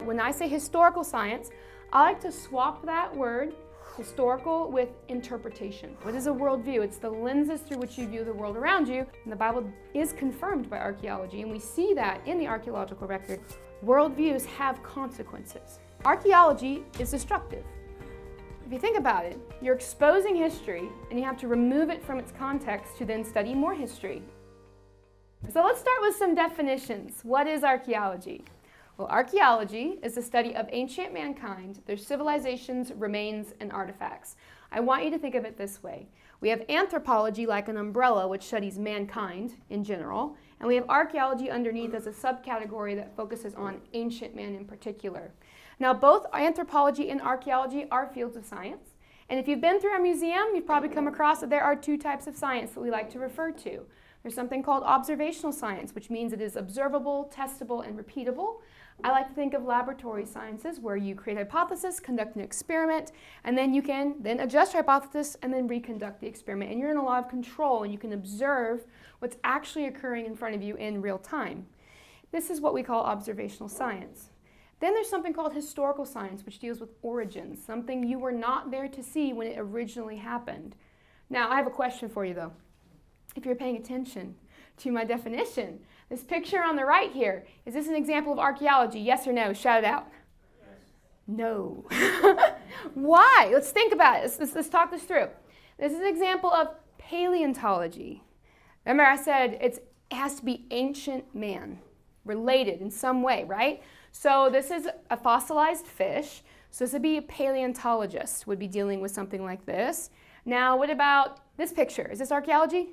when I say historical science, I like to swap that word, historical, with interpretation. What is a worldview? It's the lenses through which you view the world around you. And the Bible is confirmed by archaeology, and we see that in the archaeological record. Worldviews have consequences. Archaeology is destructive. If you think about it, you're exposing history, and you have to remove it from its context to then study more history. So let's start with some definitions. What is archaeology? Well, archaeology is the study of ancient mankind, their civilizations, remains, and artifacts. I want you to think of it this way. We have anthropology like an umbrella, which studies mankind in general, and we have archaeology underneath as a subcategory that focuses on ancient man in particular. Now, both anthropology and archaeology are fields of science, and if you've been through our museum, you've probably come across that there are two types of science that we like to refer to. There's something called observational science, which means it is observable, testable, and repeatable. I like to think of laboratory sciences where you create a hypothesis, conduct an experiment, and then you can then adjust your hypothesis and then reconduct the experiment. And you're in a lot of control, and you can observe what's actually occurring in front of you in real time. This is what we call observational science. Then there's something called historical science, which deals with origins, something you were not there to see when it originally happened. Now, I have a question for you, though. If you're paying attention to my definition, this picture on the right here, is this an example of archaeology? Yes or no? Shout it out. Yes. No. Why? Let's think about it. Let's talk this through. This is an example of paleontology. Remember I said it has to be ancient man, related in some way, right? So this is a fossilized fish. So this would be a paleontologist would be dealing with something like this. Now, what about this picture? Is this archaeology?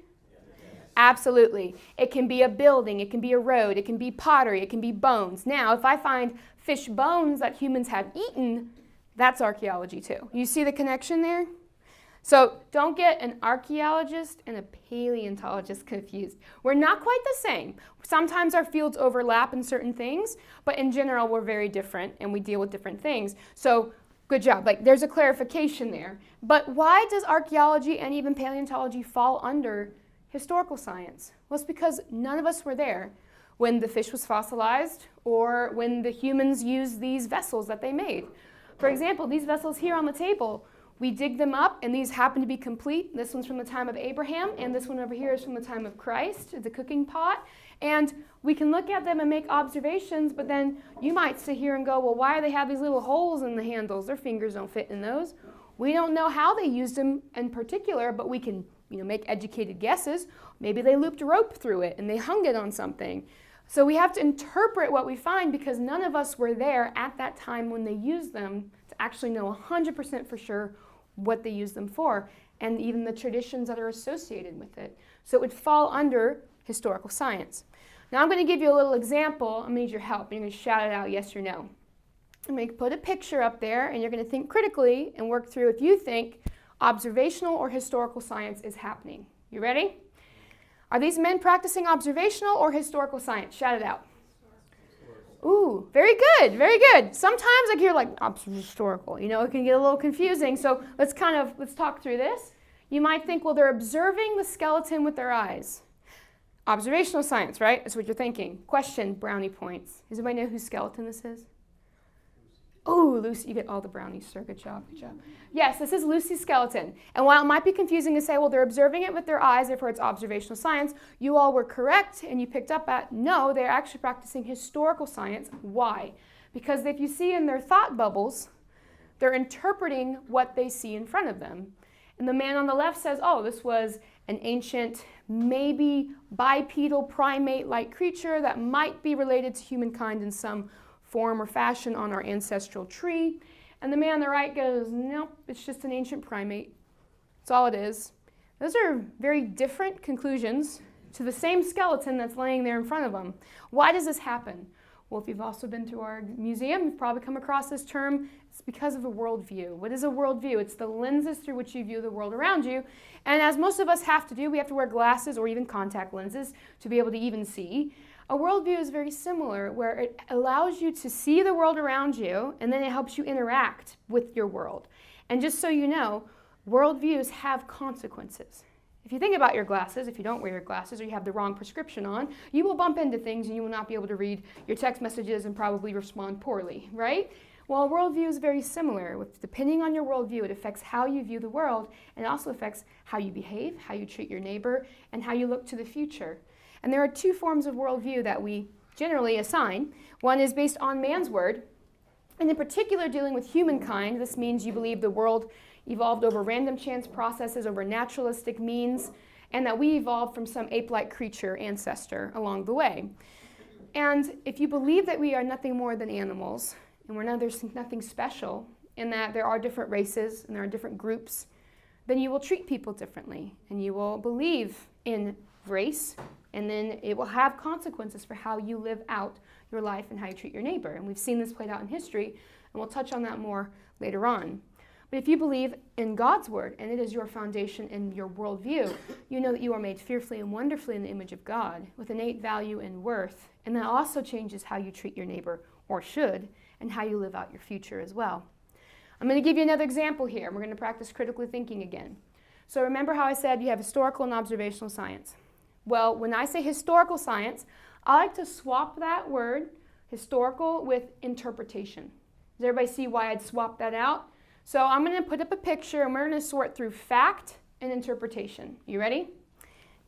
Absolutely. It can be a building, it can be a road, it can be pottery, it can be bones. Now, if I find fish bones that humans have eaten, that's archaeology too. You see the connection there? So don't get an archaeologist and a paleontologist confused. We're not quite the same. Sometimes our fields overlap in certain things, but in general we're very different and we deal with different things. So good job. Like there's a clarification there. But why does archaeology and even paleontology fall under historical science? Well, it's because none of us were there when the fish was fossilized or when the humans used these vessels that they made. For example, these vessels here on the table, we dig them up and these happen to be complete. This one's from the time of Abraham and this one over here is from the time of Christ. It's a cooking pot. And we can look at them and make observations, but then you might sit here and go, well, why do they have these little holes in the handles? Their fingers don't fit in those. We don't know how they used them in particular, but we can make educated guesses. Maybe they looped a rope through it and they hung it on something. So we have to interpret what we find because none of us were there at that time when they used them to actually know 100% for sure what they used them for and even the traditions that are associated with it. So it would fall under historical science. Now I'm going to give you a little example. I'm going to need your help. You're going to shout it out yes or no. I'm going to put a picture up there and you're going to think critically and work through if you think observational or historical science is happening. You ready? Are these men practicing observational or historical science? Shout it out. Ooh, very good, very good. Sometimes I hear like historical, it can get a little confusing. So let's talk through this. You might think, well, they're observing the skeleton with their eyes. Observational science, right? That's what you're thinking. Question, brownie points. Does anybody know whose skeleton this is? Oh, Lucy, you get all the brownies, sir. Good job, good job. Yes, this is Lucy's skeleton. And while it might be confusing to say, well, they're observing it with their eyes, therefore it's observational science, you all were correct and you picked up at, no, they're actually practicing historical science. Why? Because if you see in their thought bubbles, they're interpreting what they see in front of them. And the man on the left says, oh, this was an ancient, maybe bipedal primate-like creature that might be related to humankind in some form or fashion on our ancestral tree. And the man on the right goes, nope, it's just an ancient primate. That's all it is. Those are very different conclusions to the same skeleton that's laying there in front of them. Why does this happen? Well, if you've also been to our museum, you've probably come across this term. It's because of a worldview. What is a worldview? It's the lenses through which you view the world around you. And as most of us have to do, we have to wear glasses or even contact lenses to be able to even see. A worldview is very similar, where it allows you to see the world around you, and then it helps you interact with your world. And just so you know, worldviews have consequences. If you think about your glasses, if you don't wear your glasses or you have the wrong prescription on, you will bump into things and you will not be able to read your text messages and probably respond poorly, right? Well, worldview is very similar. Depending on your worldview, it affects how you view the world, and it also affects how you behave, how you treat your neighbor, and how you look to the future. And there are two forms of worldview that we generally assign. One is based on man's word, and in particular dealing with humankind. This means you believe the world evolved over random chance processes, over naturalistic means, and that we evolved from some ape-like creature ancestor along the way. And if you believe that we are nothing more than animals, and there's nothing special, in that there are different races and there are different groups, then you will treat people differently, and you will believe in race, and then it will have consequences for how you live out your life and how you treat your neighbor. And we've seen this played out in history, and we'll touch on that more later on. But if you believe in God's word, and it is your foundation and your worldview, you know that you are made fearfully and wonderfully in the image of God, with innate value and worth, and that also changes how you treat your neighbor, or should, and how you live out your future as well. I'm going to give you another example here. We're going to practice critical thinking again. So remember how I said you have historical and observational science. Well, when I say historical science, I like to swap that word, historical, with interpretation. Does everybody see why I'd swap that out? So I'm going to put up a picture, and we're going to sort through fact and interpretation. You ready?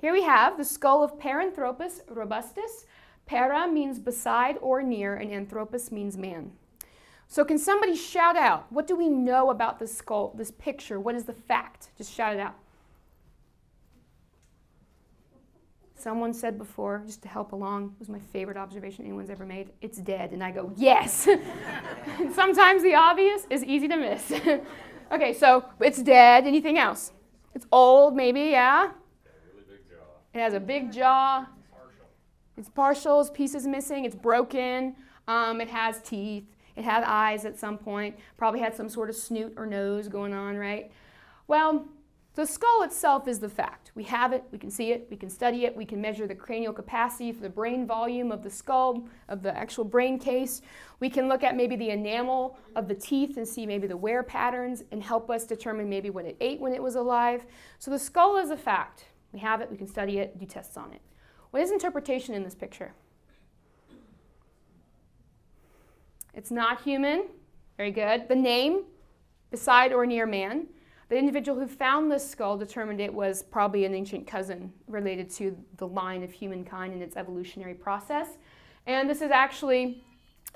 Here we have the skull of Paranthropus robustus. Para means beside or near, and anthropos means man. So can somebody shout out, what do we know about this skull, this picture? What is the fact? Just shout it out. Someone said before, just to help along, it was my favorite observation anyone's ever made, it's dead. And I go, yes! Sometimes the obvious is easy to miss. Okay, so it's dead. Anything else? It's old, maybe, yeah? Really big jaw. It has a big jaw. It's partial, pieces missing, it's broken, it has teeth, it had eyes at some point, probably had some sort of snoot or nose going on, right? Well, the skull itself is the fact. We have it, we can see it, we can study it, we can measure the cranial capacity for the brain volume of the skull, of the actual brain case. We can look at maybe the enamel of the teeth and see maybe the wear patterns and help us determine maybe what it ate when it was alive. So the skull is a fact. We have it, we can study it, do tests on it. What is interpretation in this picture? It's not human. Very good. The name, beside or near man. The individual who found this skull determined it was probably an ancient cousin related to the line of humankind and its evolutionary process. And this is actually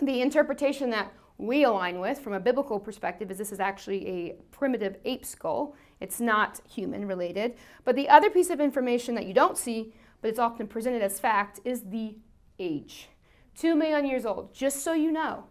the interpretation that we align with from a biblical perspective, is this is actually a primitive ape skull. It's not human related. But the other piece of information that you don't see, but it's often presented as fact, is the age. 2 million years old, just so you know.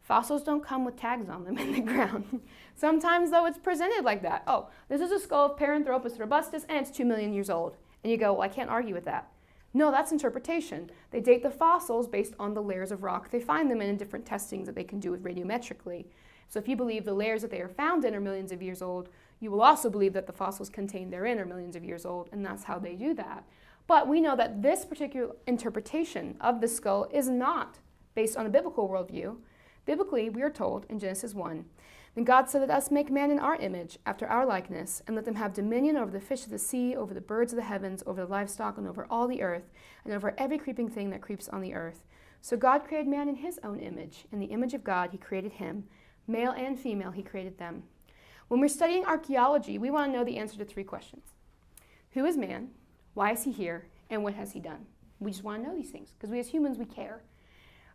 Fossils don't come with tags on them in the ground. Sometimes, though, it's presented like that. Oh, this is a skull of Paranthropus robustus, and it's 2 million years old. And you go, well, I can't argue with that. No, that's interpretation. They date the fossils based on the layers of rock they find them in different testings that they can do with radiometrically. So if you believe the layers that they are found in are millions of years old, you will also believe that the fossils contained therein are millions of years old, and that's how they do that. But we know that this particular interpretation of the skull is not based on a biblical worldview. Biblically, we are told in Genesis 1, "Then God said, let us make man in our image, after our likeness, and let them have dominion over the fish of the sea, over the birds of the heavens, over the livestock, and over all the earth, and over every creeping thing that creeps on the earth." So God created man in his own image. In the image of God, he created him. Male and female, he created them. When we're studying archaeology, we want to know the answer to 3 questions. Who is man? Why is he here? And what has he done? We just want to know these things because we as humans, we care.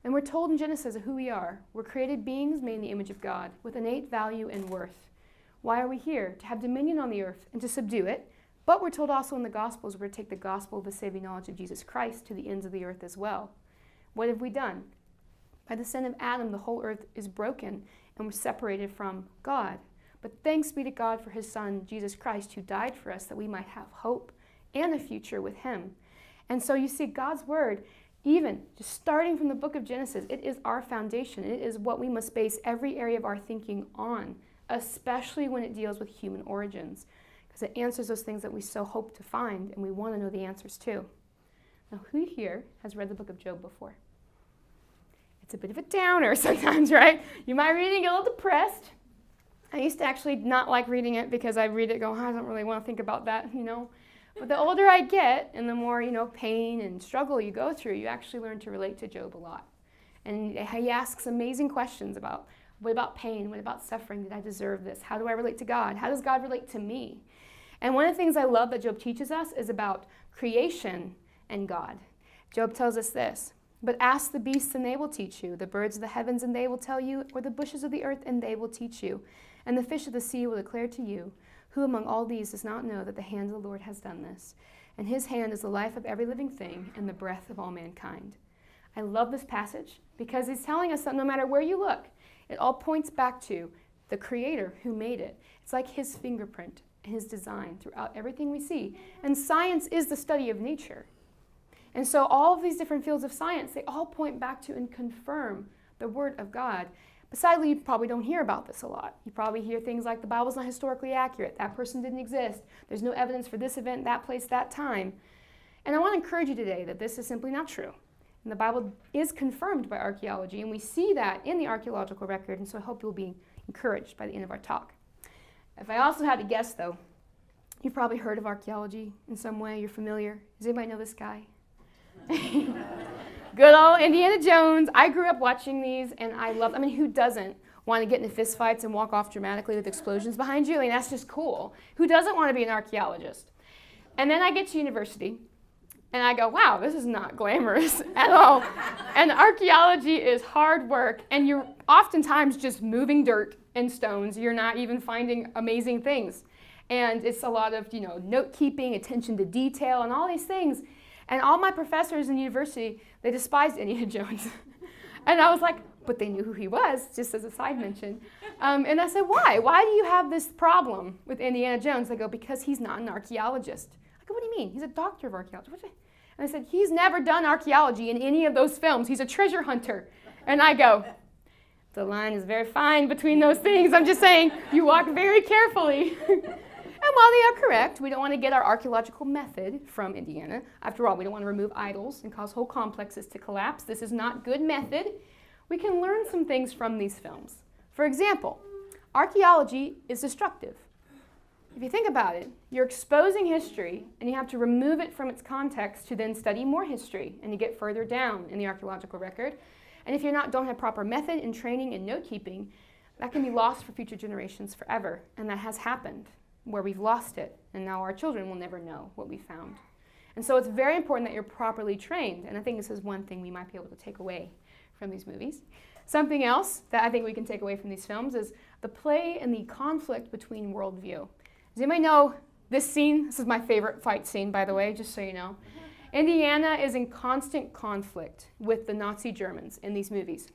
And we're told in Genesis of who we are. We're created beings made in the image of God with innate value and worth. Why are we here? To have dominion on the earth and to subdue it. But we're told also in the Gospels we're to take the gospel of the saving knowledge of Jesus Christ to the ends of the earth as well. What have we done? By the sin of Adam, the whole earth is broken and we're separated from God. But thanks be to God for his Son, Jesus Christ, who died for us that we might have hope and a future with him. And so you see God's word, even just starting from the book of Genesis, it is our foundation. It is what we must base every area of our thinking on, especially when it deals with human origins, because it answers those things that we so hope to find, and we want to know the answers too. Now, who here has read the book of Job before? It's a bit of a downer sometimes, right? You might read it and get a little depressed. I used to actually not like reading it because I read it and go, I don't really want to think about that, But the older I get and the more, pain and struggle you go through, you actually learn to relate to Job a lot. And he asks amazing questions about, what about pain? What about suffering? Did I deserve this? How do I relate to God? How does God relate to me? And one of the things I love that Job teaches us is about creation and God. Job tells us this, but ask the beasts and they will teach you, the birds of the heavens and they will tell you, or the bushes of the earth and they will teach you, and the fish of the sea will declare to you, who among all these does not know that the hand of the Lord has done this? And his hand is the life of every living thing and the breath of all mankind. I love this passage because he's telling us that no matter where you look, it all points back to the Creator who made it. It's like his fingerprint, his design throughout everything we see. And science is the study of nature. And so all of these different fields of science, they all point back to and confirm the Word of God. But sadly, you probably don't hear about this a lot. You probably hear things like the Bible's not historically accurate. That person didn't exist. There's no evidence for this event, that place, that time. And I want to encourage you today that this is simply not true. And the Bible is confirmed by archaeology, and we see that in the archaeological record, and so I hope you'll be encouraged by the end of our talk. If I also had to guess, though, you've probably heard of archaeology in some way. You're familiar. Does anybody know this guy? Good old Indiana Jones. I grew up watching these, and who doesn't want to get into fistfights and walk off dramatically with explosions behind you? That's just cool. Who doesn't want to be an archaeologist? And then I get to university, and I go, wow, this is not glamorous at all. And archaeology is hard work, and you're oftentimes just moving dirt and stones. You're not even finding amazing things. And it's a lot of, note-keeping, attention to detail, and all these things. And all my professors in university, they despised Indiana Jones. And I was like, but they knew who he was, just as a side mention. And I said, why? Why do you have this problem with Indiana Jones? They go, because he's not an archaeologist. I go, what do you mean? He's a doctor of archaeology. And I said, he's never done archaeology in any of those films. He's a treasure hunter. And I go, the line is very fine between those things. I'm just saying, you walk very carefully. And while they are correct, we don't want to get our archaeological method from Indiana. After all, we don't want to remove idols and cause whole complexes to collapse. This is not good method. We can learn some things from these films. For example, archaeology is destructive. If you think about it, you're exposing history, and you have to remove it from its context to then study more history, and you get further down in the archaeological record. And if you don't have proper method and training and note-keeping, that can be lost for future generations forever, and that has happened, where we've lost it, and now our children will never know what we found. And so it's very important that you're properly trained, and I think this is one thing we might be able to take away from these movies. Something else that I think we can take away from these films is the play and the conflict between worldview. Does anybody know this scene? This is my favorite fight scene, by the way, just so you know. Indiana is in constant conflict with the Nazi Germans in these movies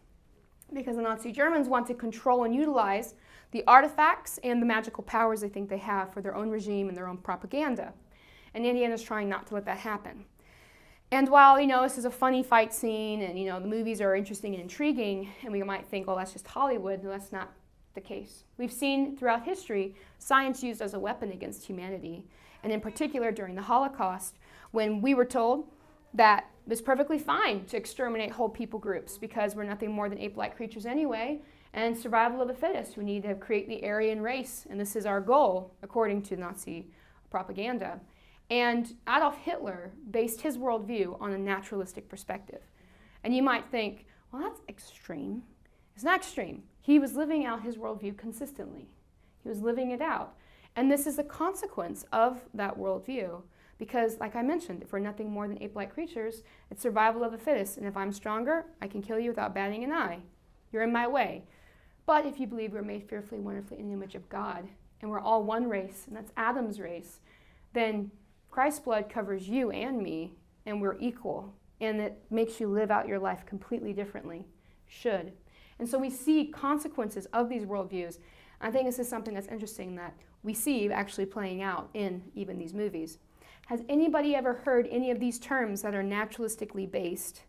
because the Nazi Germans want to control and utilize the artifacts and the magical powers they think they have for their own regime and their own propaganda. And Indiana's trying not to let that happen. And while, this is a funny fight scene and, the movies are interesting and intriguing, and we might think, oh, that's just Hollywood. No, that's not the case. We've seen throughout history science used as a weapon against humanity, and in particular during the Holocaust, when we were told that it was perfectly fine to exterminate whole people groups because we're nothing more than ape-like creatures anyway, and survival of the fittest. We need to create the Aryan race, and this is our goal, according to Nazi propaganda. And Adolf Hitler based his worldview on a naturalistic perspective. And you might think, well, that's extreme. It's not extreme. He was living out his worldview consistently. He was living it out. And this is a consequence of that worldview because, like I mentioned, if we're nothing more than ape-like creatures, it's survival of the fittest. And if I'm stronger, I can kill you without batting an eye. You're in my way. But if you believe we're made fearfully, wonderfully in the image of God, and we're all one race, and that's Adam's race, then Christ's blood covers you and me, and we're equal, and it makes you live out your life completely differently. Should. And so we see consequences of these worldviews. I think this is something that's interesting that we see actually playing out in even these movies. Has anybody ever heard any of these terms that are naturalistically based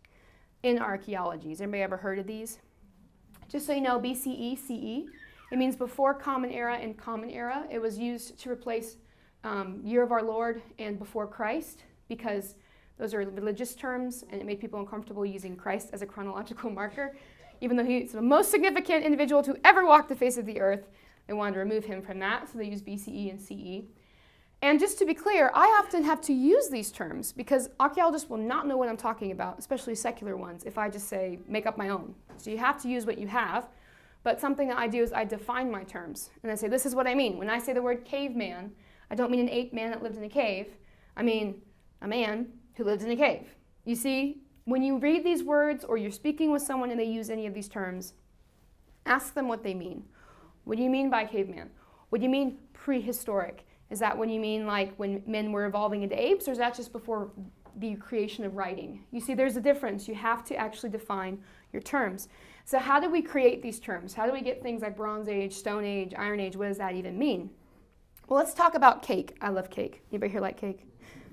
in archaeology? Has anybody ever heard of these? Just so you know, BCE, CE, it means before Common Era and Common Era. It was used to replace Year of Our Lord and before Christ because those are religious terms and it made people uncomfortable using Christ as a chronological marker. Even though he's the most significant individual to ever walk the face of the earth, they wanted to remove him from that, so they used BCE and CE. And just to be clear, I often have to use these terms because archaeologists will not know what I'm talking about, especially secular ones, if I just say, make up my own. So you have to use what you have, but something that I do is I define my terms. And I say, this is what I mean. When I say the word caveman, I don't mean an ape man that lived in a cave. I mean a man who lived in a cave. You see, when you read these words or you're speaking with someone and they use any of these terms, ask them what they mean. What do you mean by caveman? What do you mean prehistoric? Is that when you mean like when men were evolving into apes, or is that just before the creation of writing? You see, there's a difference. You have to actually define your terms. So how do we create these terms? How do we get things like Bronze Age, Stone Age, Iron Age? What does that even mean? Well, let's talk about cake. I love cake. Anybody here like cake?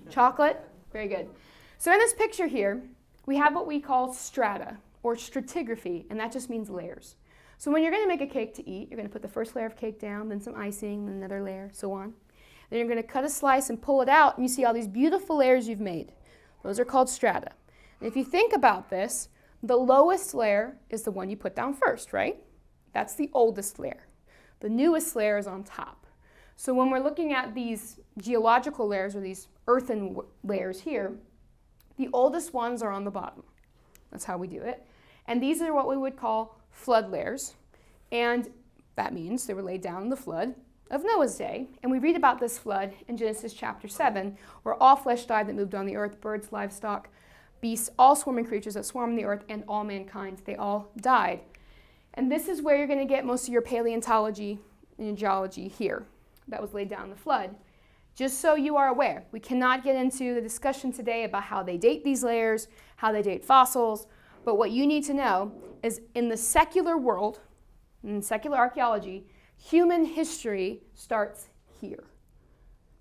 Chocolate? Very good. So in this picture here, we have what we call strata, or stratigraphy, and that just means layers. So when you're going to make a cake to eat, you're going to put the first layer of cake down, then some icing, then another layer, so on. Then you're going to cut a slice and pull it out, and you see all these beautiful layers you've made. Those are called strata. And if you think about this, the lowest layer is the one you put down first, right? That's the oldest layer. The newest layer is on top. So when we're looking at these geological layers, or these earthen layers here, the oldest ones are on the bottom. That's how we do it. And these are what we would call flood layers. And that means they were laid down in the flood of Noah's day. And we read about this flood in Genesis chapter 7, where all flesh died that moved on the earth, birds, livestock, beasts, all swarming creatures that swarm the earth, and all mankind. They all died. And this is where you're going to get most of your paleontology and geology here. That was laid down in the flood. Just so you are aware, we cannot get into the discussion today about how they date these layers, how they date fossils, but what you need to know is in the secular world, in secular archaeology, human history starts here.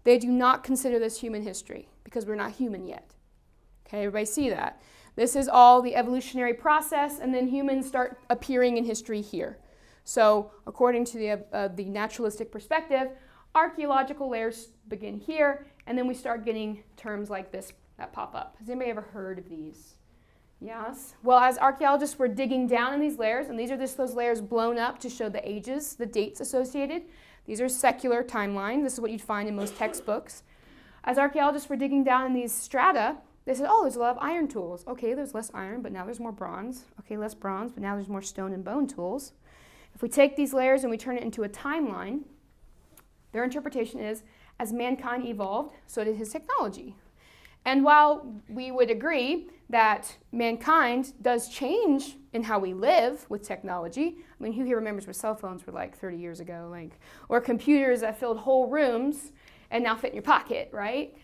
They do not consider this human history because we're not human yet. Okay, everybody see that? This is all the evolutionary process, and then humans start appearing in history here. So according to the naturalistic perspective, archaeological layers begin here, and then we start getting terms like this that pop up. Has anybody ever heard of these? Yes. Well, as archaeologists were digging down in these layers, and these are just those layers blown up to show the ages, the dates associated. These are secular timeline. This is what you'd find in most textbooks. As archaeologists were digging down in these strata, they said, oh, there's a lot of iron tools. Okay, there's less iron, but now there's more bronze. Okay, less bronze, but now there's more stone and bone tools. If we take these layers and we turn it into a timeline, their interpretation is, as mankind evolved, so did his technology. And while we would agree that mankind does change in how we live with technology, I mean, who here remembers what cell phones were like 30 years ago, or computers that filled whole rooms and now fit in your pocket, right?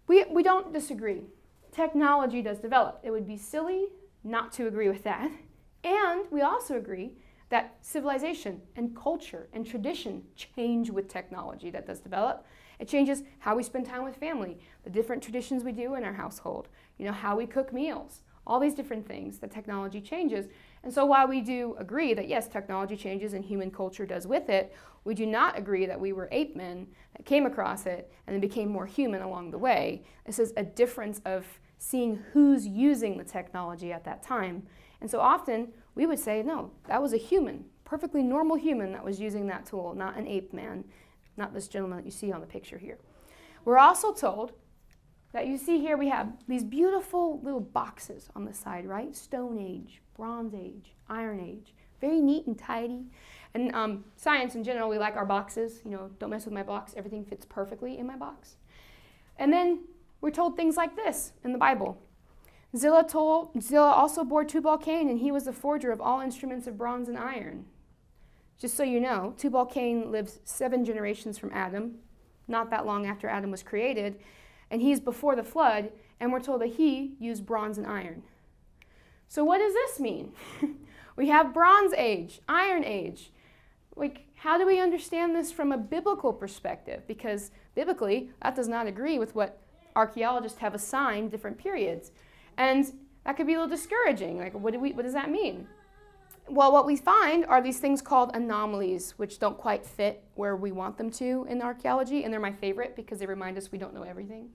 We don't disagree. Technology does develop. It would be silly not to agree with that. And we also agree that civilization and culture and tradition change with technology that does develop. It changes how we spend time with family, the different traditions we do in our household, how we cook meals, all these different things that technology changes. And so while we do agree that yes, technology changes and human culture does with it, we do not agree that we were ape men that came across it and then became more human along the way. This is a difference of seeing who's using the technology at that time. And so often we would say, no, that was a human, perfectly normal human that was using that tool, not an ape man, not this gentleman that you see on the picture here. We're also told that you see here we have these beautiful little boxes on the side, right? Stone Age, Bronze Age, Iron Age, very neat and tidy. And science in general, we like our boxes. Don't mess with my box. Everything fits perfectly in my box. And then we're told things like this in the Bible. Zillah also bore Tubal-Cain, and he was the forger of all instruments of bronze and iron. Just so you know, Tubal-Cain lives 7 generations from Adam, not that long after Adam was created, and he's before the flood, and we're told that he used bronze and iron. So what does this mean? We have Bronze Age, Iron Age. How do we understand this from a biblical perspective? Because biblically, that does not agree with what archaeologists have assigned different periods. And that could be a little discouraging. What does that mean? Well, what we find are these things called anomalies, which don't quite fit where we want them to in archaeology, and they're my favorite because they remind us we don't know everything.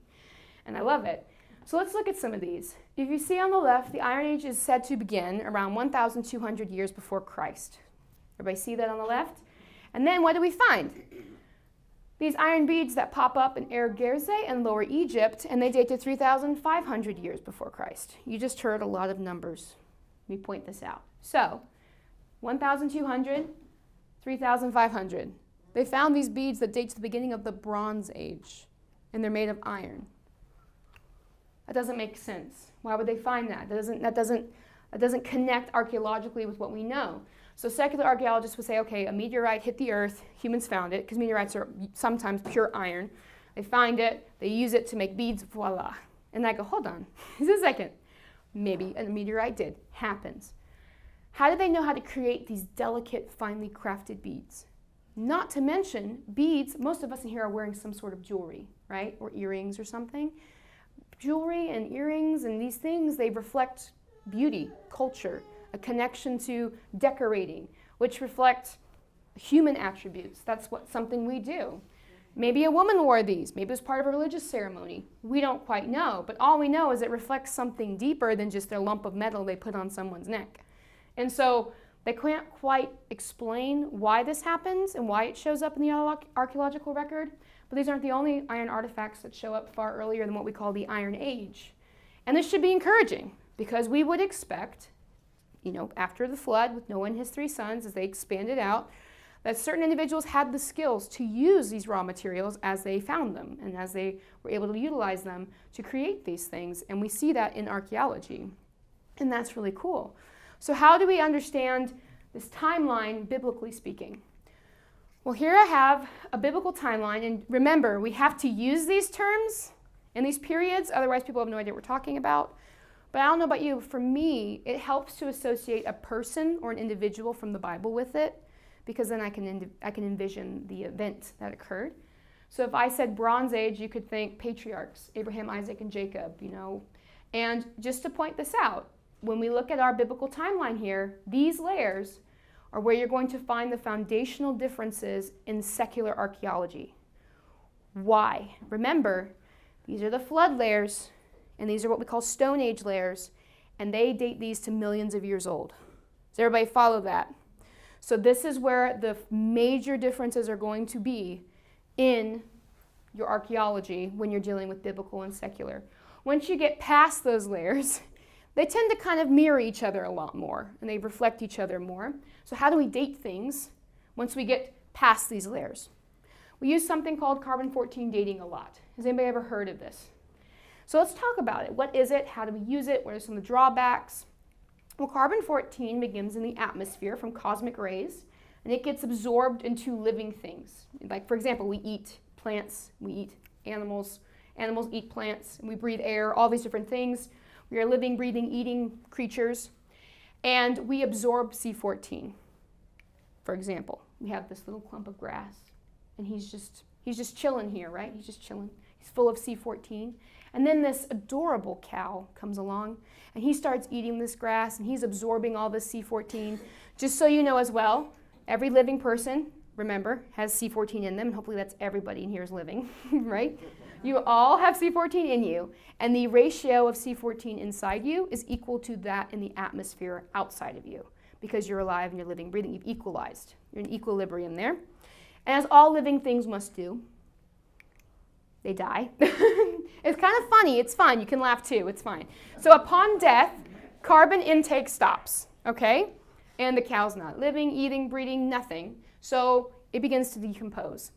And I love it. So let's look at some of these. If you see on the left, the Iron Age is said to begin around 1,200 years before Christ. Everybody see that on the left? And then what do we find? these iron beads that pop up in Er Gerzeh and Lower Egypt, and they date to 3,500 years before Christ. You just heard a lot of numbers. Let me point this out. So, 1,200, 3,500. They found these beads that date to the beginning of the Bronze Age, and they're made of iron. That doesn't make sense. Why would they find that? That doesn't connect archaeologically with what we know. So secular archaeologists would say, okay, a meteorite hit the earth, humans found it, because meteorites are sometimes pure iron. They find it, they use it to make beads, voila. And I go, hold on, just a second. Maybe a meteorite did. Happens. How did they know how to create these delicate, finely crafted beads? Not to mention, beads, most of us in here are wearing some sort of jewelry, right? Or earrings or something. Jewelry and earrings and these things, they reflect beauty, culture, a connection to decorating, which reflect human attributes. That's something we do. Maybe a woman wore these. Maybe it was part of a religious ceremony. We don't quite know, but all we know is it reflects something deeper than just a lump of metal they put on someone's neck. And so they can't quite explain why this happens and why it shows up in the archaeological record, but these aren't the only iron artifacts that show up far earlier than what we call the Iron Age. And this should be encouraging, because we would expect, after the flood with Noah and his 3 sons, as they expanded out, that certain individuals had the skills to use these raw materials as they found them and as they were able to utilize them to create these things. And we see that in archaeology. And that's really cool. So how do we understand this timeline, biblically speaking? Well, here I have a biblical timeline. And remember, we have to use these terms and these periods, otherwise people have no idea what we're talking about. But I don't know about you, for me, it helps to associate a person or an individual from the Bible with it, because then I can envision the event that occurred. So if I said Bronze Age, you could think patriarchs, Abraham, Isaac, and Jacob, And just to point this out, when we look at our biblical timeline here, these layers are where you're going to find the foundational differences in secular archaeology. Why? Remember, these are the flood layers, and these are what we call Stone Age layers, and they date these to millions of years old. Does everybody follow that? So this is where the major differences are going to be in your archaeology when you're dealing with biblical and secular. Once you get past those layers, they tend to kind of mirror each other a lot more, and they reflect each other more. So how do we date things once we get past these layers? We use something called carbon-14 dating a lot. Has anybody ever heard of this? So let's talk about it. What is it? How do we use it? What are some of the drawbacks? Well, carbon-14 begins in the atmosphere from cosmic rays, and it gets absorbed into living things. Like, for example, we eat plants, we eat animals, animals eat plants, and we breathe air, all these different things. We are living, breathing, eating creatures, and we absorb C14. For example, we have this little clump of grass, and he's just chilling here, right? He's just chilling. He's full of C14. And then this adorable cow comes along, and he starts eating this grass, and he's absorbing all this C14. Just so you know as well, every living person, remember, has C14 in them, and hopefully that's everybody in here is living, right? You all have C14 in you, and the ratio of C14 inside you is equal to that in the atmosphere outside of you, because you're alive and you're living, breathing, you've equalized. You're in equilibrium there. And as all living things must do, they die. It's kind of funny. It's fine. You can laugh too. It's fine. So upon death, carbon intake stops, okay? And the cow's not living, eating, breathing, nothing. So it begins to decompose.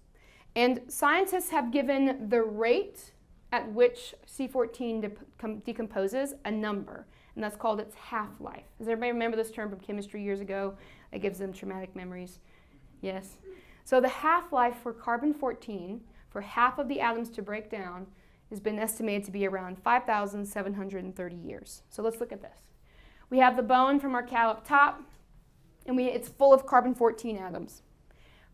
And scientists have given the rate at which C14 decomposes a number, and that's called its half-life. Does everybody remember this term from chemistry years ago? It gives them traumatic memories. Yes. So the half-life for carbon-14, for half of the atoms to break down, has been estimated to be around 5,730 years. So let's look at this. We have the bone from our cow up top, and it's full of carbon-14 atoms.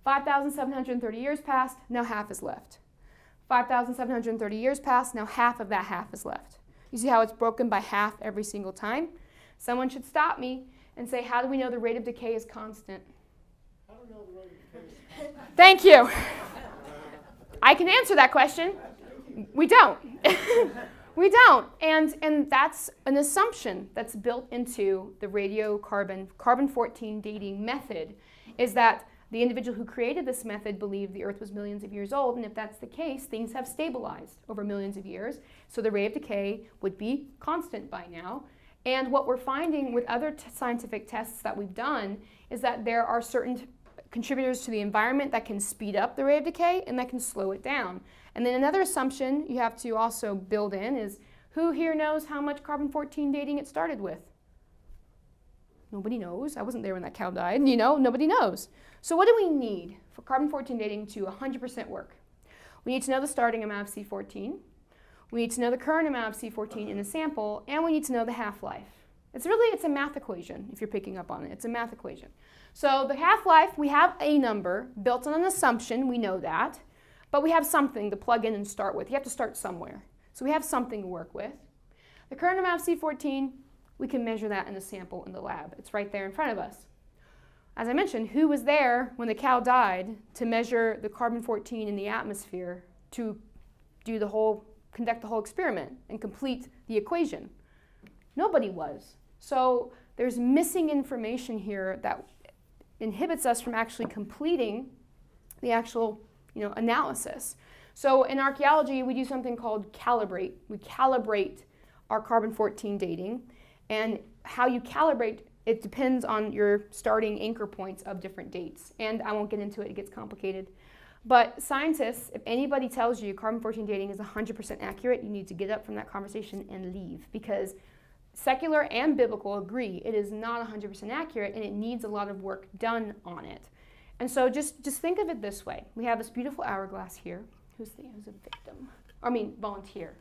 5,730 years passed, now half is left. 5,730 years passed, now half of that half is left. You see how it's broken by half every single time? Someone should stop me and say, how do we know the rate of decay is constant? I don't know the rate of decay. Thank you. I can answer that question. We don't. We don't. And that's an assumption that's built into the radiocarbon, carbon-14 dating method, is that The individual who created this method believed the Earth was millions of years old, and if that's the case, things have stabilized over millions of years, so the rate of decay would be constant by now. And what we're finding with other scientific tests that we've done is that there are certain contributors to the environment that can speed up the rate of decay and that can slow it down. And then another assumption you have to also build in is, who here knows how much carbon-14 dating it started with? Nobody knows. I wasn't there when that cow died. Nobody knows. So what do we need for carbon-14 dating to 100% work? We need to know the starting amount of C14. We need to know the current amount of C14 in the sample, and we need to know the half-life. It's a math equation, if you're picking up on it. It's a math equation. So the half-life, we have a number built on an assumption, we know that, but we have something to plug in and start with. You have to start somewhere. So we have something to work with. The current amount of C14, we can measure that in the sample in the lab. It's right there in front of us. As I mentioned, who was there when the cow died to measure the carbon-14 in the atmosphere to conduct the whole experiment and complete the equation? Nobody was. So there's missing information here that inhibits us from actually completing the actual analysis. So in archaeology, we do something called calibrate. We calibrate our carbon-14 dating. And how you calibrate, it depends on your starting anchor points of different dates. And I won't get into it, it gets complicated. But scientists, if anybody tells you carbon-14 dating is 100% accurate, you need to get up from that conversation and leave, because secular and biblical agree it is not 100% accurate and it needs a lot of work done on it. And so just think of it this way. We have this beautiful hourglass here. Who's a victim? Volunteer.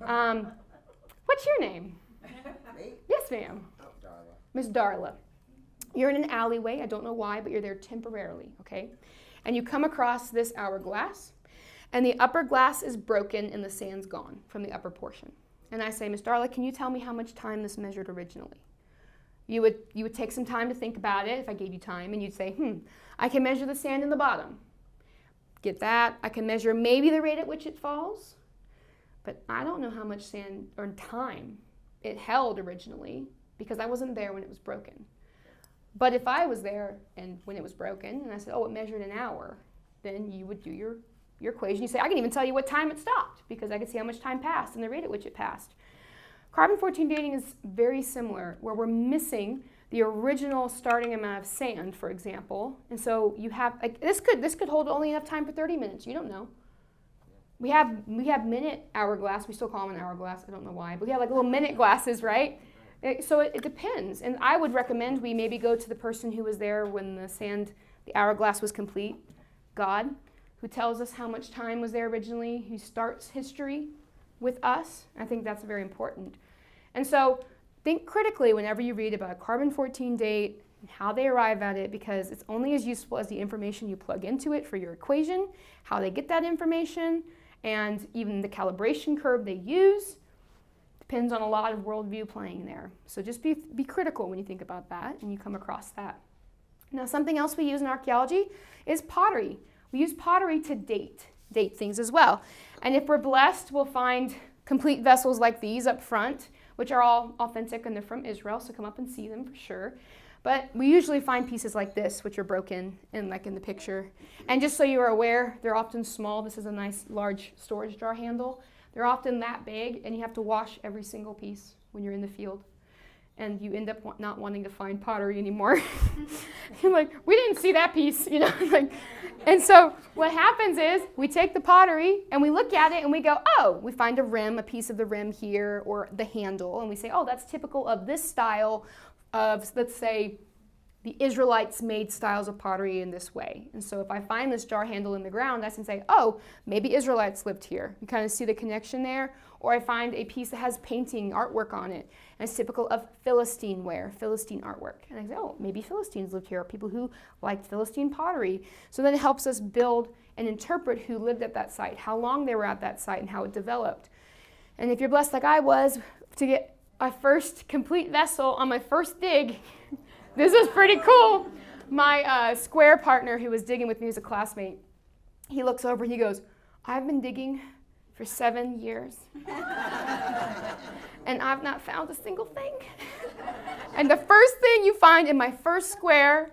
What's your name? Me? Yes, ma'am. Oh, Darla. Miss Darla. You're in an alleyway. I don't know why, but you're there temporarily, okay? And you come across this hourglass, and the upper glass is broken and the sand's gone from the upper portion. And I say, Miss Darla, can you tell me how much time this measured originally? You would take some time to think about it if I gave you time, and you'd say, I can measure the sand in the bottom. Get that? I can measure maybe the rate at which it falls, but I don't know how much sand or time it held originally, because I wasn't there when it was broken. But if I was there and when it was broken, and I said, it measured an hour, then you would do your equation. You say, I can even tell you what time it stopped, because I could see how much time passed and the rate at which it passed. Carbon-14 dating is very similar, where we're missing the original starting amount of sand, for example. And so you have, this could hold only enough time for 30 minutes. You don't know. We have minute hourglass. We still call them an hourglass. I don't know why. But we have little minute glasses, right? So it depends. And I would recommend we maybe go to the person who was there when the hourglass was complete, God, who tells us how much time was there originally, who starts history with us. I think that's very important. And so think critically whenever you read about a carbon-14 date and how they arrive at it, because it's only as useful as the information you plug into it for your equation, how they get that information, and even the calibration curve they use. Depends on a lot of worldview playing there. So just be critical when you think about that and you come across that. Now, something else we use in archaeology is pottery. We use pottery to date things as well. And if we're blessed, we'll find complete vessels like these up front, which are all authentic and they're from Israel, so come up and see them for sure. But we usually find pieces like this, which are broken in the picture. And just so you're aware, they're often small. This is a nice large storage jar handle. They're often that big, and you have to wash every single piece when you're in the field. And you end up not wanting to find pottery anymore. You're like, we didn't see that piece, And so what happens is we take the pottery and we look at it and we go, we find a piece of the rim here, or the handle, and we say, that's typical of this style of, let's say, the Israelites made styles of pottery in this way. And so if I find this jar handle in the ground, I can say, maybe Israelites lived here. You kind of see the connection there. Or I find a piece that has painting, artwork on it, and it's typical of Philistine artwork. And I say, maybe Philistines lived here, or people who liked Philistine pottery. So then it helps us build and interpret who lived at that site, how long they were at that site, and how it developed. And if you're blessed like I was to get my first complete vessel on my first dig, this is pretty cool. My square partner who was digging with me, who's a classmate, he looks over and he goes, I've been digging for 7 years, and I've not found a single thing. And the first thing you find in my first square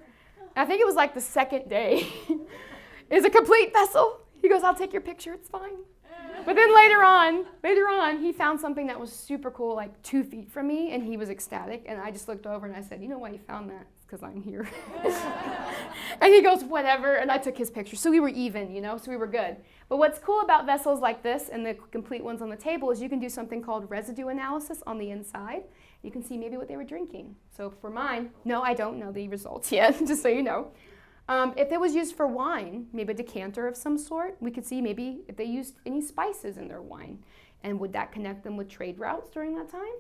I think it was like the second day. Is a complete vessel. He goes, I'll take your picture, it's fine. But then later on, he found something that was super cool, like 2 feet from me, and he was ecstatic. And I just looked over and I said, you know why you found that? It's because I'm here. And he goes, whatever. And I took his picture. So we were even, so we were good. But what's cool about vessels like this and the complete ones on the table is you can do something called residue analysis on the inside. You can see maybe what they were drinking. So for mine, no, I don't know the results yet, just so you know. If it was used for wine, maybe a decanter of some sort, we could see maybe if they used any spices in their wine. And would that connect them with trade routes during that time?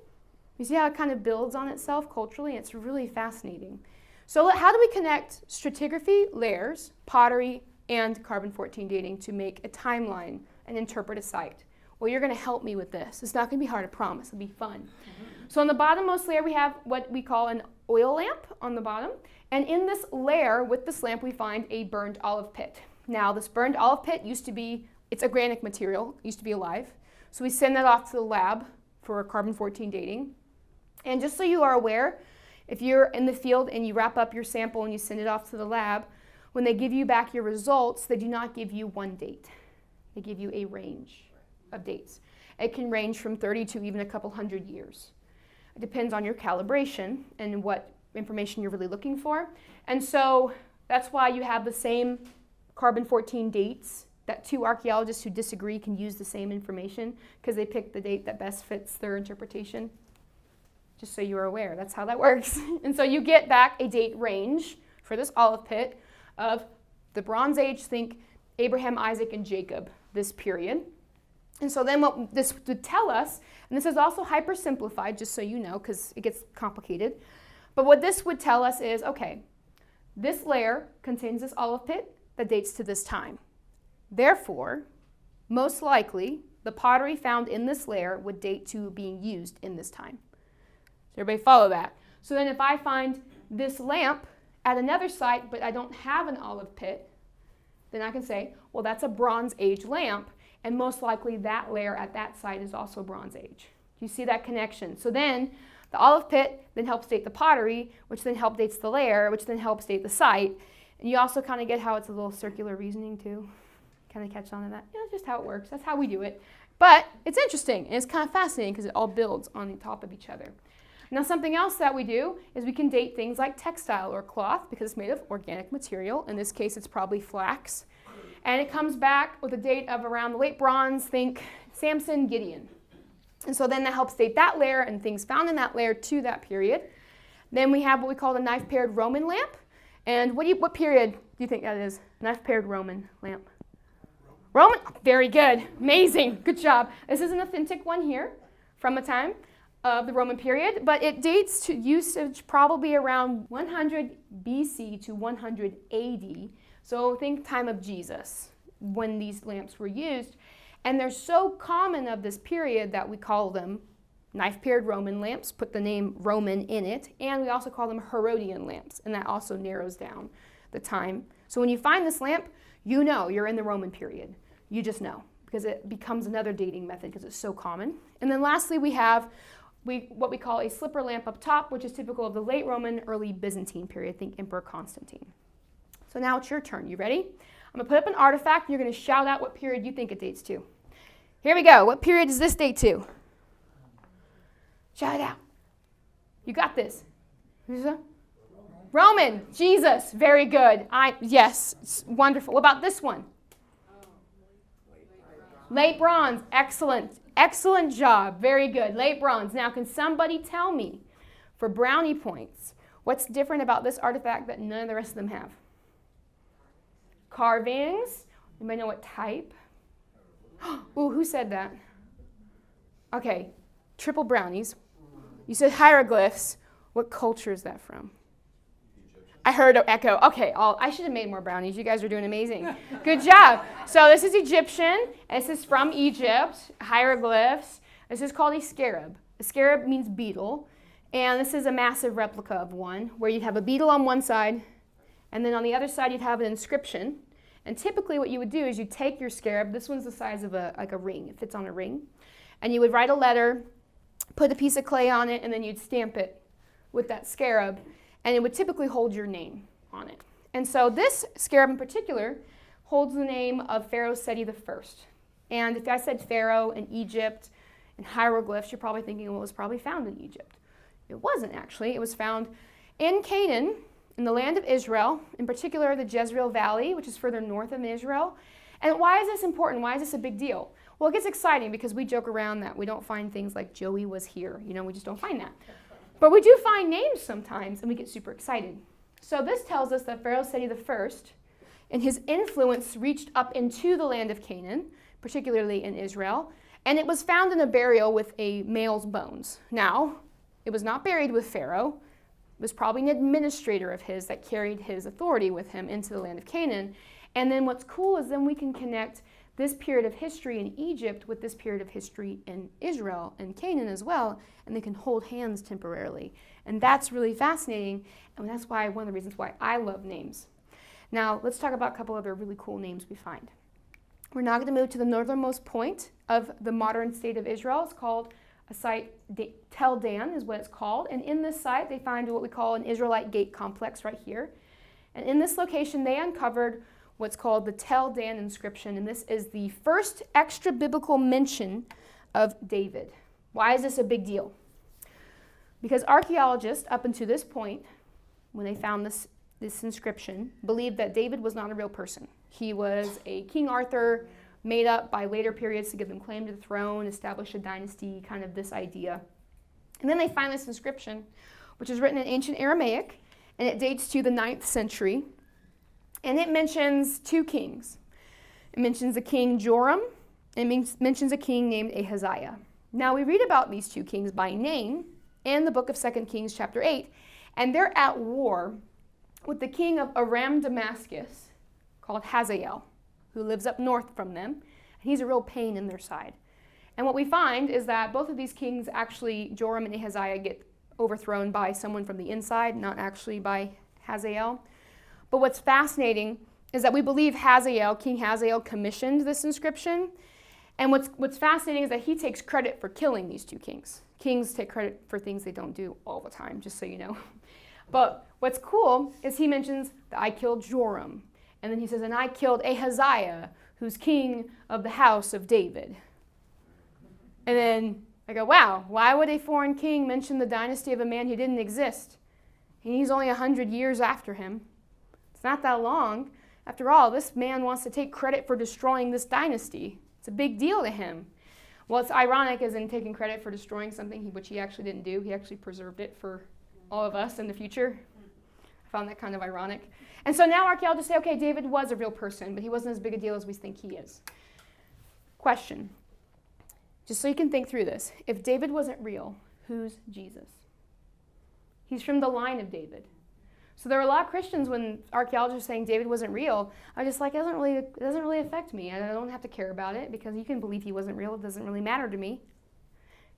You see how it kind of builds on itself culturally? It's really fascinating. So how do we connect stratigraphy, layers, pottery, and carbon-14 dating to make a timeline and interpret a site? Well, you're going to help me with this. It's not going to be hard, I promise. It'll be fun. So on the bottommost layer, we have what we call an oil lamp on the bottom. And in this layer, with this lamp, we find a burned olive pit. Now, this burned olive pit it's organic material, used to be alive. So we send that off to the lab for carbon-14 dating. And just so you are aware, if you're in the field and you wrap up your sample and you send it off to the lab, when they give you back your results, they do not give you one date. They give you a range of dates. It can range from 30 to even a couple hundred years. It depends on your calibration and what information you're really looking for. And so that's why you have the same carbon-14 dates that 2 archaeologists who disagree can use the same information because they pick the date that best fits their interpretation. Just so you're aware, that's how that works. And so you get back a date range for this olive pit of the Bronze Age, think Abraham, Isaac, and Jacob, this period. And so then what this would tell us, and this is also hyper-simplified, just so you know, because it gets complicated, but what this would tell us is, okay, this layer contains this olive pit that dates to this time. Therefore, most likely, the pottery found in this layer would date to being used in this time. Does everybody follow that? So then if I find this lamp at another site, but I don't have an olive pit, then I can say, well, that's a Bronze Age lamp, and most likely that layer at that site is also Bronze Age. Do you see that connection? So then the olive pit then helps date the pottery, which then helps dates the layer, which then helps date the site. And you also kind of get how it's a little circular reasoning too. Kind of catch on to that? Yeah, that's just how it works. That's how we do it. But it's interesting, and it's kind of fascinating because it all builds on top of each other. Now, something else that we do is we can date things like textile or cloth because it's made of organic material. In this case, it's probably flax. And it comes back with a date of around the late Bronze, think Samson, Gideon. And so then that helps date that layer and things found in that layer to that period. Then we have what we call the knife-paired Roman lamp. And what period do you think that is? Knife-paired Roman lamp. Roman? Very good. Amazing. Good job. This is an authentic one here from a time of the Roman period, but it dates to usage probably around 100 BC to 100 AD. So think time of Jesus when these lamps were used. And they're so common of this period that we call them knife-paired Roman lamps, put the name Roman in it, and we also call them Herodian lamps, and that also narrows down the time. So when you find this lamp, you know you're in the Roman period. You just know, because it becomes another dating method because it's so common. And then lastly, we have what we call a slipper lamp up top, which is typical of the late Roman, early Byzantine period. Think Emperor Constantine. So now it's your turn. You ready? I'm going to put up an artifact, and you're going to shout out what period you think it dates to. Here we go. What period does this date to? Shout it out. You got this. Who's that? Roman. Jesus. Very good. Yes. It's wonderful. What about this one? Late Bronze. Excellent. Excellent job. Very good. Late Bronze. Now, can somebody tell me, for brownie points, what's different about this artifact that none of the rest of them have? Carvings. Anybody know what type? Ooh, who said that? Okay. Triple brownies. You said hieroglyphs. What culture is that from? I heard an echo. Okay, I should have made more brownies. You guys are doing amazing. Good job. So this is Egyptian. This is from Egypt. Hieroglyphs. This is called a scarab. A scarab means beetle. And this is a massive replica of one where you'd have a beetle on one side, and then on the other side you'd have an inscription. And typically what you would do is you'd take your scarab. This one's the size of a ring. It fits on a ring. And you would write a letter, put a piece of clay on it, and then you'd stamp it with that scarab. And it would typically hold your name on it. And so this scarab in particular holds the name of Pharaoh Seti I. And if I said Pharaoh in Egypt and hieroglyphs, you're probably thinking, well, it was probably found in Egypt. It wasn't actually. It was found in Canaan, in the land of Israel, in particular the Jezreel Valley, which is further north of Israel. And why is this important? Why is this a big deal? Well, it gets exciting because we joke around that we don't find things like Joey was here. We just don't find that. But we do find names sometimes, and we get super excited. So this tells us that Pharaoh Seti I and his influence reached up into the land of Canaan, particularly in Israel, and it was found in a burial with a male's bones. Now, it was not buried with Pharaoh. It was probably an administrator of his that carried his authority with him into the land of Canaan. And then what's cool is then we can connect this period of history in Egypt with this period of history in Israel and Canaan as well, and they can hold hands temporarily. And that's really fascinating, and that's why one of the reasons why I love names. Now, let's talk about a couple other really cool names we find. We're now going to move to the northernmost point of the modern state of Israel. It's called a site, Tel Dan is what it's called. And in this site, they find what we call an Israelite gate complex right here. And in this location, they uncovered what's called the Tel Dan inscription. And this is the first extra-biblical mention of David. Why is this a big deal? Because archaeologists, up until this point, when they found this inscription, believed that David was not a real person. He was a King Arthur made up by later periods to give them claim to the throne, establish a dynasty, kind of this idea. And then they find this inscription, which is written in ancient Aramaic, and it dates to the 9th century. And it mentions two kings. It mentions a king Joram, and it mentions a king named Ahaziah. Now we read about these two kings by name in the book of 2 Kings chapter 8, and they're at war with the king of Aram Damascus, called Hazael, who lives up north from them. And he's a real pain in their side. And what we find is that both of these kings, actually, Joram and Ahaziah, get overthrown by someone from the inside, not actually by Hazael. But what's fascinating is that we believe King Hazael, commissioned this inscription. And what's fascinating is that he takes credit for killing these two kings. Kings take credit for things they don't do all the time, just so you know. But what's cool is he mentions that I killed Joram. And then he says, and I killed Ahaziah, who's king of the house of David. And then I go, wow, why would a foreign king mention the dynasty of a man who didn't exist? And he's only 100 years after him. It's not that long. After all, this man wants to take credit for destroying this dynasty. It's a big deal to him. Well, it's ironic as in taking credit for destroying something which he actually didn't do. He actually preserved it for all of us in the future. I found that kind of ironic. And so now archaeologists say, okay, David was a real person, but he wasn't as big a deal as we think he is. Question, just so you can think through this. If David wasn't real, who's Jesus? He's from the line of David. So there are a lot of Christians when archaeologists are saying David wasn't real, I'm just like, it doesn't really affect me. I don't have to care about it because you can believe he wasn't real. It doesn't really matter to me.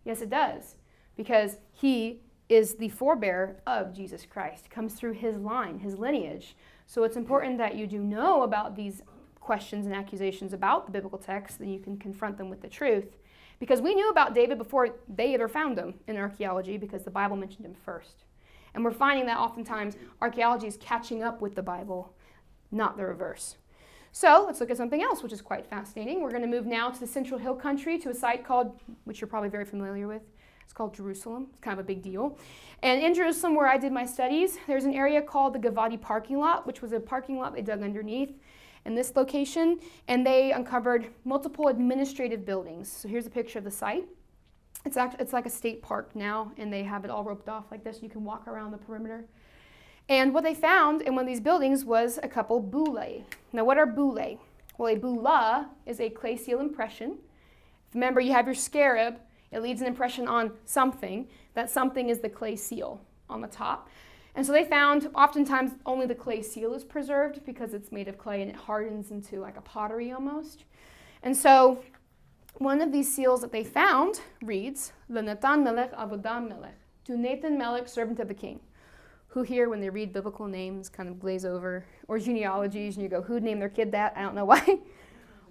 Yes, it does, because he is the forebearer of Jesus Christ. It comes through his line, his lineage. So it's important that you do know about these questions and accusations about the biblical text, then you can confront them with the truth. Because we knew about David before they ever found him in archaeology because the Bible mentioned him first. And we're finding that oftentimes archaeology is catching up with the Bible, not the reverse. So let's look at something else, which is quite fascinating. We're going to move now to the Central Hill Country, to a site called, which you're probably very familiar with, it's called Jerusalem. It's kind of a big deal. And in Jerusalem, where I did my studies, there's an area called the Gavadi parking lot, which was a parking lot they dug underneath in this location. And they uncovered multiple administrative buildings. So here's a picture of the site. It's like a state park now, and they have it all roped off like this. You can walk around the perimeter. And what they found in one of these buildings was a couple bullae. Now, what are bullae? Well, a bulla is a clay seal impression. Remember, you have your scarab. It leaves an impression on something. That something is the clay seal on the top. And so they found oftentimes only the clay seal is preserved because it's made of clay and it hardens into like a pottery almost. And so one of these seals that they found reads, L'Natan Melech Avodah Melech, to Nathan Melech, servant of the king. Who here, when they read biblical names, kind of glaze over, or genealogies, and you go, who'd name their kid that? I don't know why.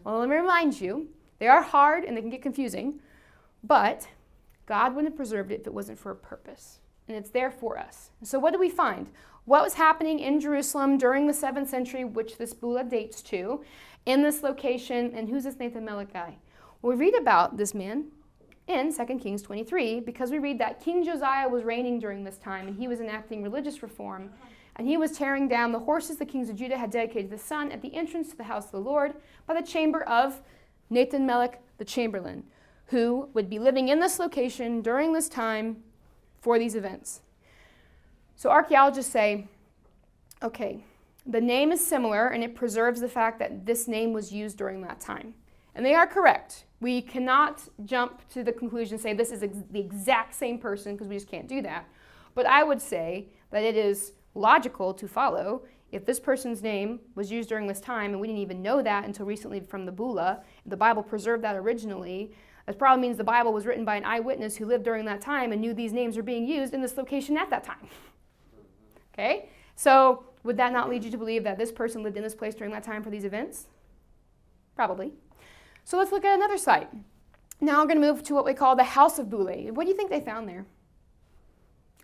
Well, let me remind you, they are hard and they can get confusing, but God wouldn't have preserved it if it wasn't for a purpose. and it's there for us. So what do we find? What was happening in Jerusalem during the 7th century, which this bulla dates to, in this location, and who's this Nathan Melech guy? Well, we read about this man in 2 Kings 23 because we read that King Josiah was reigning during this time, and he was enacting religious reform, and he was tearing down the horses the kings of Judah had dedicated to the sun at the entrance to the house of the Lord by the chamber of Nathan Melech the chamberlain, who would be living in this location during this time for these events. So archaeologists say, okay, the name is similar and it preserves the fact that this name was used during that time. And they are correct. We cannot jump to the conclusion and say this is the exact same person because we just can't do that. But I would say that it is logical to follow if this person's name was used during this time and we didn't even know that until recently from the bulla, the Bible preserved that originally. That probably means the Bible was written by an eyewitness who lived during that time and knew these names were being used in this location at that time. Okay? So would that not lead you to believe that this person lived in this place during that time for these events? Probably. So let's look at another site. Now we're going to move to what we call the House of Boule. What do you think they found there?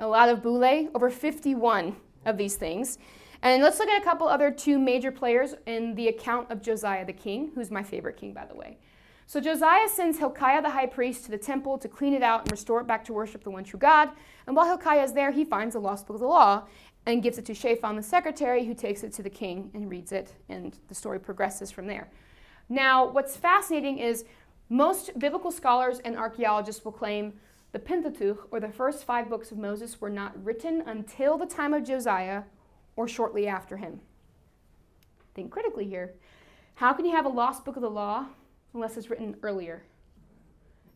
A lot of boule, over 51 of these things. And let's look at a couple other two major players in the account of Josiah the king, who's my favorite king, by the way. So Josiah sends Hilkiah the high priest to the temple to clean it out and restore it back to worship the one true God. And while Hilkiah is there, he finds the lost book of the law and gives it to Shaphan the secretary, who takes it to the king and reads it, and the story progresses from there. Now, what's fascinating is most biblical scholars and archaeologists will claim the Pentateuch, or the first 5 books of Moses, were not written until the time of Josiah or shortly after him. Think critically here. How can you have a lost book of the law unless it's written earlier?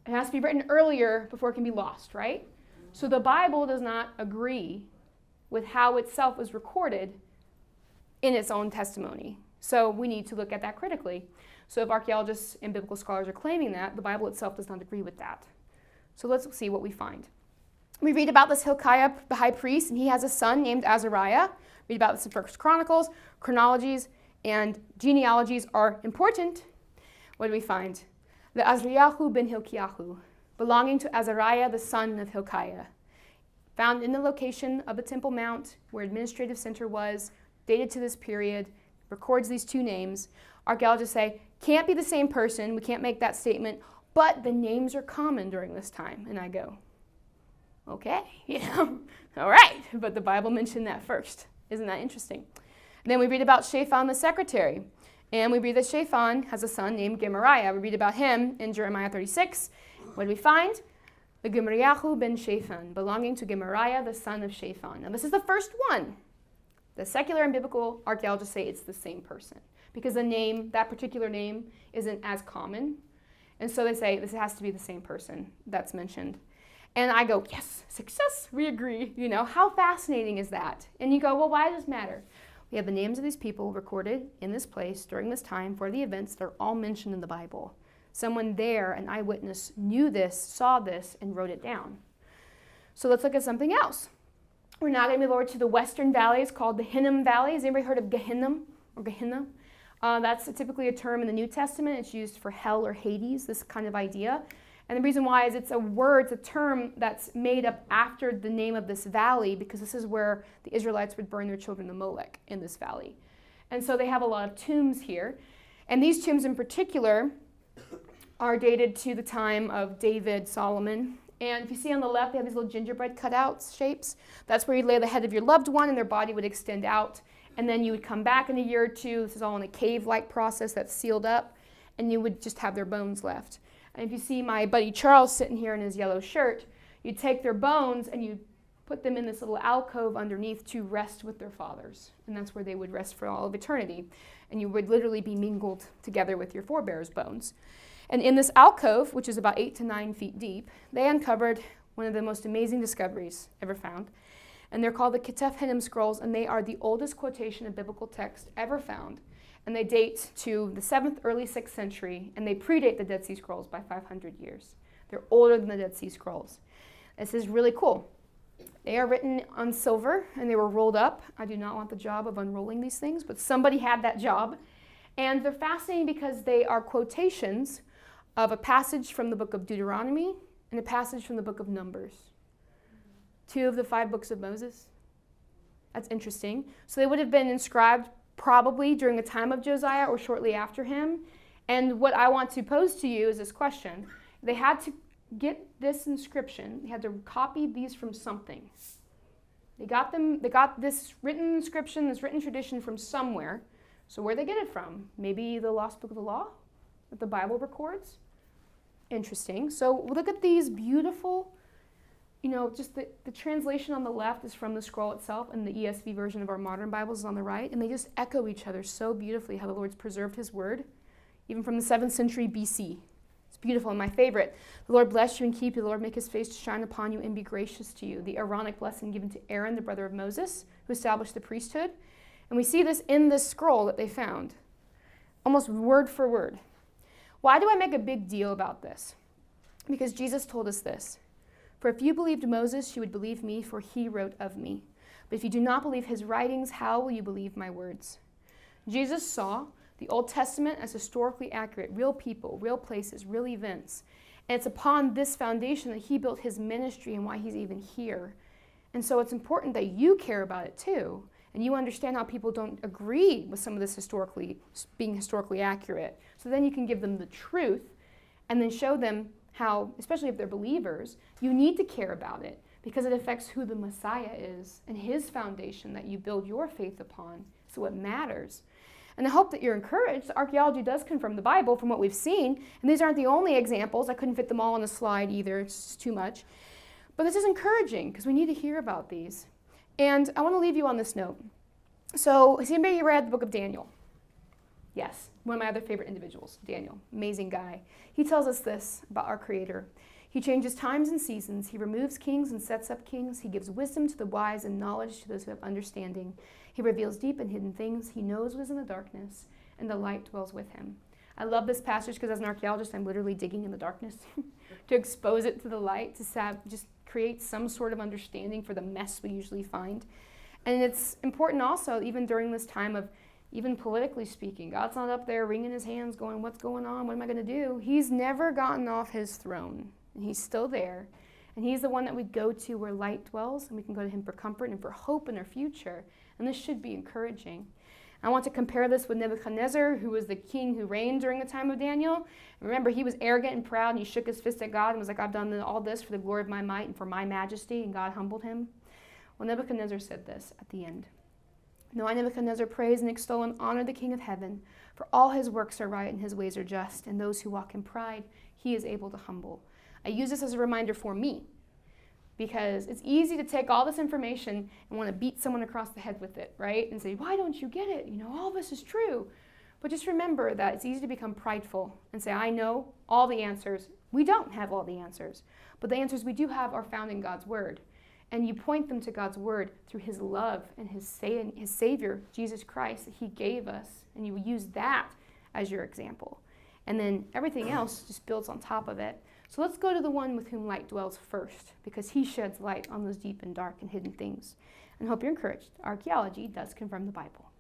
It has to be written earlier before it can be lost, right? So the Bible does not agree with how itself was recorded in its own testimony. So we need to look at that critically. So if archaeologists and biblical scholars are claiming that, the Bible itself does not agree with that. So let's see what we find. We read about this Hilkiah, the high priest, and he has a son named Azariah. Read about this in 1 Chronicles. Chronologies and genealogies are important. What do we find? The Azariahu ben Hilkiahu, belonging to Azariah, the son of Hilkiah, found in the location of the Temple Mount, where administrative center was, dated to this period, records these 2 names. Archaeologists say, can't be the same person, we can't make that statement, but the names are common during this time. And I go, okay, all right, but the Bible mentioned that first. Isn't that interesting? And then we read about Shaphan the secretary, and we read that Shaphan has a son named Gemariah. We read about him in Jeremiah 36. What do we find? The Gemariahu ben Shaphan, belonging to Gemariah, the son of Shaphan. Now this is the first one. The secular and biblical archaeologists say it's the same person because the name, that particular name, isn't as common. And so they say this has to be the same person that's mentioned. And I go, yes, success, we agree. How fascinating is that? And you go, well, why does this matter? We have the names of these people recorded in this place during this time for the events that are all mentioned in the Bible. Someone there, an eyewitness, knew this, saw this, and wrote it down. So let's look at something else. We're now going to move over to the western valleys called the Hinnom Valley. Has anybody heard of Gehinnom or Gehenna? That's typically a term in the New Testament. It's used for hell or Hades, this kind of idea. And the reason why is it's a term that's made up after the name of this valley, because this is where the Israelites would burn their children to Molech, in this valley. And so they have a lot of tombs here. And these tombs in particular are dated to the time of David, Solomon. And if you see on the left, they have these little gingerbread cutouts shapes. That's where you'd lay the head of your loved one and their body would extend out. And then you would come back in a year or two. This is all in a cave-like process that's sealed up. And you would just have their bones left. And if you see my buddy Charles sitting here in his yellow shirt, you'd take their bones and you'd put them in this little alcove underneath to rest with their fathers. And that's where they would rest for all of eternity. And you would literally be mingled together with your forebears' bones. And in this alcove, which is about 8 to 9 feet deep, they uncovered one of the most amazing discoveries ever found. And they're called the Ketef Hinnom Scrolls, and they are the oldest quotation of biblical text ever found. And they date to the 7th, early 6th century, and they predate the Dead Sea Scrolls by 500 years. They're older than the Dead Sea Scrolls. This is really cool. They are written on silver, and they were rolled up. I do not want the job of unrolling these things, but somebody had that job. And they're fascinating because they are quotations of a passage from the book of Deuteronomy and a passage from the book of Numbers. 2 of the 5 books of Moses. That's interesting. So they would have been inscribed probably during the time of Josiah or shortly after him. And what I want to pose to you is this question. They had to get this inscription. They had to copy these from something. They got this written inscription, this written tradition from somewhere. So where'd they get it from? Maybe the lost book of the law that the Bible records? Interesting. So look at these beautiful, just the translation on the left is from the scroll itself, and the ESV version of our modern Bibles is on the right, and they just echo each other so beautifully, how the Lord's preserved his word, even from the 7th century BC. It's beautiful, and my favorite. The Lord bless you and keep you. The Lord make his face to shine upon you and be gracious to you. The Aaronic blessing given to Aaron, the brother of Moses, who established the priesthood. And we see this in this scroll that they found, almost word for word. Why do I make a big deal about this? Because Jesus told us this. For if you believed Moses, you would believe me, for he wrote of me. But if you do not believe his writings, how will you believe my words? Jesus saw the Old Testament as historically accurate, real people, real places, real events. And it's upon this foundation that he built his ministry and why he's even here. And so it's important that you care about it too, and you understand how people don't agree with some of this being historically accurate. So then you can give them the truth and then show them how, especially if they're believers, you need to care about it because it affects who the Messiah is and his foundation that you build your faith upon. So it matters. And I hope that you're encouraged. Archaeology does confirm the Bible from what we've seen. And these aren't the only examples. I couldn't fit them all on a slide either. It's just too much. But this is encouraging because we need to hear about these. And I want to leave you on this note. So has anybody read the book of Daniel? Yes, one of my other favorite individuals, Daniel. Amazing guy. He tells us this about our Creator. He changes times and seasons. He removes kings and sets up kings. He gives wisdom to the wise and knowledge to those who have understanding. He reveals deep and hidden things. He knows what is in the darkness, and the light dwells with him. I love this passage because as an archaeologist, I'm literally digging in the darkness to expose it to the light, to just create some sort of understanding for the mess we usually find. And it's important also, even during this time of, even politically speaking, God's not up there wringing his hands going, what's going on? What am I going to do? He's never gotten off his throne. And he's still there. And he's the one that we go to where light dwells, and we can go to him for comfort and for hope in our future. And this should be encouraging. I want to compare this with Nebuchadnezzar, who was the king who reigned during the time of Daniel. And remember, he was arrogant and proud, and he shook his fist at God and was like, I've done all this for the glory of my might and for my majesty, and God humbled him. Well, Nebuchadnezzar said this at the end. No, I, Nebuchadnezzar, praise and extol and honor the King of heaven, for all his works are right and his ways are just, and those who walk in pride he is able to humble. I use this as a reminder for me, because it's easy to take all this information and want to beat someone across the head with it, right? And say, why don't you get it? All this is true. But just remember that it's easy to become prideful and say, I know all the answers. We don't have all the answers, but the answers we do have are found in God's word. And you point them to God's word through his love and his Savior, Jesus Christ, that he gave us. And you use that as your example. And then everything else just builds on top of it. So let's go to the one with whom light dwells first, because he sheds light on those deep and dark and hidden things. And I hope you're encouraged. Archaeology does confirm the Bible.